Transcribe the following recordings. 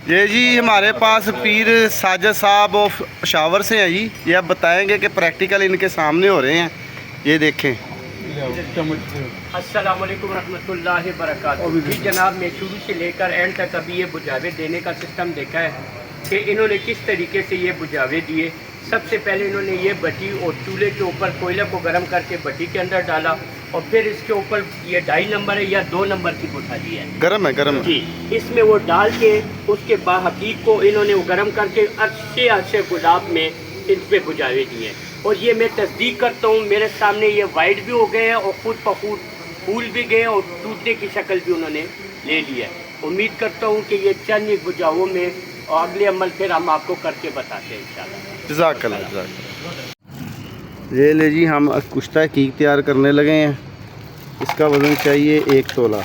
ये जी हमारे पास पीर साजिद साहब ऑफ शावर से हैं जी। ये आप बताएंगे कि प्रैक्टिकल इनके सामने हो रहे हैं। ये देखें। अस्सलाम वालेकुम रहमतुल्लाहि व बरकातहू। जी जनाब, मैं शुरू से लेकर एंड तक अभी ये बुझावे देने का सिस्टम देखा है कि इन्होंने किस तरीके से ये बुझावे दिए। सबसे पहले इन्होंने ये भट्टी और चूल्हे के ऊपर कोयले को गर्म करके भट्टी के अंदर डाला और फिर इसके ऊपर ये 2.5 नंबर है या 2 नंबर की कोठाली है, गर्म है गर्म है जी, इसमें वो डाल के उसके बाद हकीक को इन्होंने वो गर्म करके अच्छे गुलाब में इन पे बुझावे दिए। और ये मैं तस्दीक करता हूँ, मेरे सामने ये वाइट भी हो गए हैं और खुद ब फूल भी गए और टूटने की शक्ल भी उन्होंने ले ली है। उम्मीद करता हूँ कि ये चंद एक बुझावों में और अगले अमल फिर हम आपको करके बताते हैं इंशाल्लाह। जज़ाकल्लाह। ये ले जी, हम कुश्ता कीक तैयार करने लगे हैं। इसका वज़न चाहिए 1 तोला।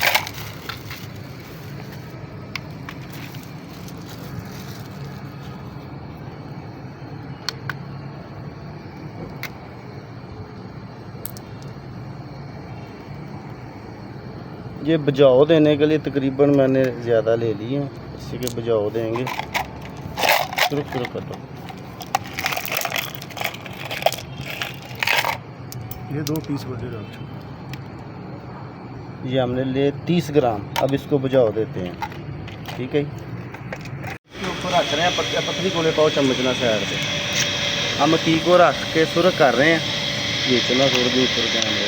ये बुझाओ देने के लिए तकरीबन मैंने ज़्यादा ले ली है, इसी के बुझाओ देंगे। शुरू करो। ये 2 पीस बड़े रख। ये हमने ले 30 ग्राम। अब इसको बुझाओ देते हैं, ठीक है। ऊपर रख रहे हैं, पतली गोले पाओ चम्मचना साइड से। हम की को रख के सुरख कर रहे हैं। ये चना छोड़ दी ऊपर कैमरे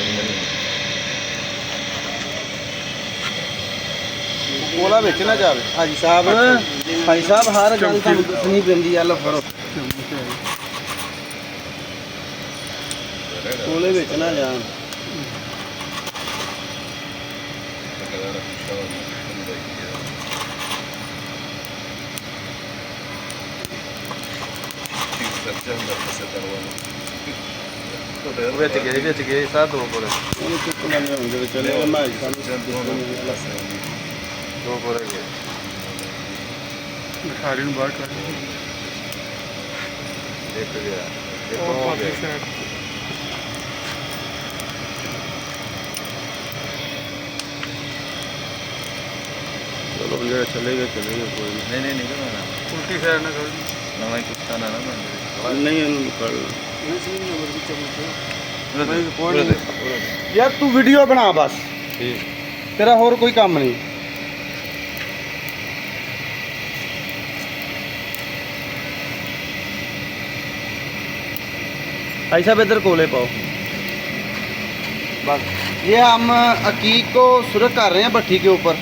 कोला बेच ना जाए। हाजी साहब हर गल तुहानू दसनी पैंदी है। लो फड़ो, कोले बेच ना जान। बेच गए साथ 2 कोले चले मैं 2 कोले गए साड़ी में बाहर कर एक गया एक हो गया। चलो चले गए कोई नहीं उल्टी साइड ना कर नहीं यार, तू वीडियो बना बस, तेरा और कोई काम नहीं। भाई साहब इधर कोले पाओ बस। ये हम अकीक को सुरख कर रहे हैं भट्टी के ऊपर,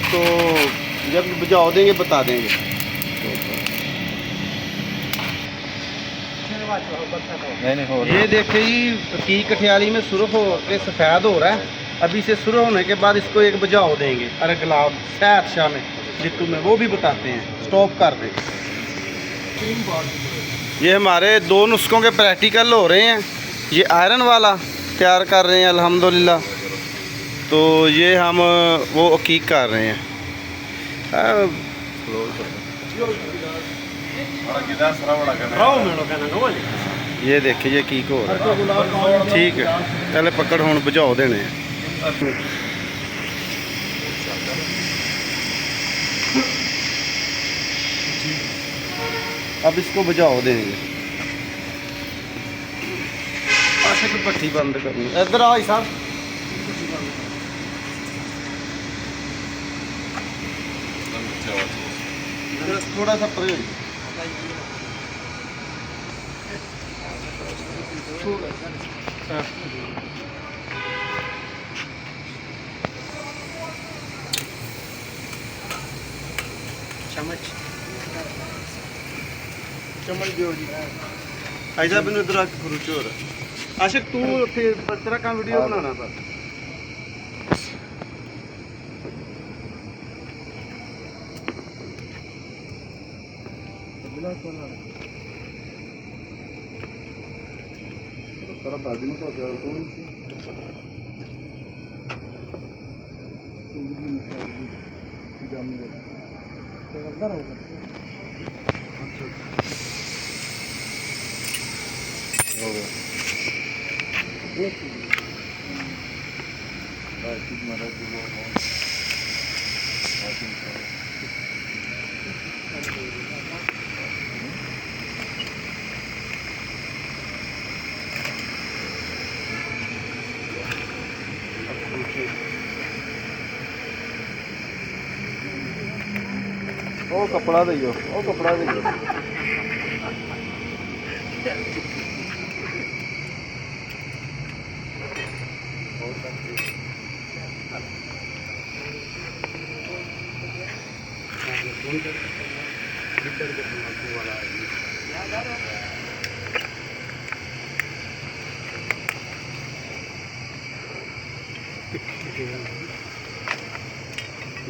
तो जब बुझाओ देंगे बता देंगे। ये देखिए जी, अकीक कठियाली में सुरख हो के सफ़ेद हो रहा है। अभी से सुरख होने के बाद इसको एक बुझाओ देंगे। अरे गुलाब सैद शाह में जितू में वो भी बताते हैं। स्टॉप कर दें। ये हमारे 2 नुस्खों के प्रैक्टिकल हो रहे हैं। ये आयरन वाला तैयार कर रहे हैं अल्हम्दुलिल्लाह। तो ये हम वो अकीक कर रहे हैं। ये देखिए ये अकीक हो रहा है, ठीक है। पहले पकड़ होने बुझाओ देने हैं। अब इसको बुझाओ देंगे। अच्छा तो भट्टी बंद करनी। इधर आओ साहब, थोड़ा सा परे चम्मच दियो जी। ऐसा भी इधर आके खरुच हो रहा। आशिक तू फिर तेरा काम वीडियो बनाना बस। तेरा दादी ने क्या हो गया। ਉਹ ਕੱਪੜਾ ਦਿਓ, ਉਹ ਕੱਪੜਾ ਦਿਓ।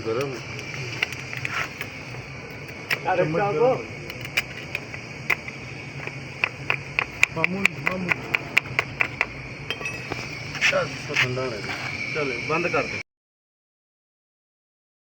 गरम मामूल मामूल चल ठंडा चल बंद कर दे।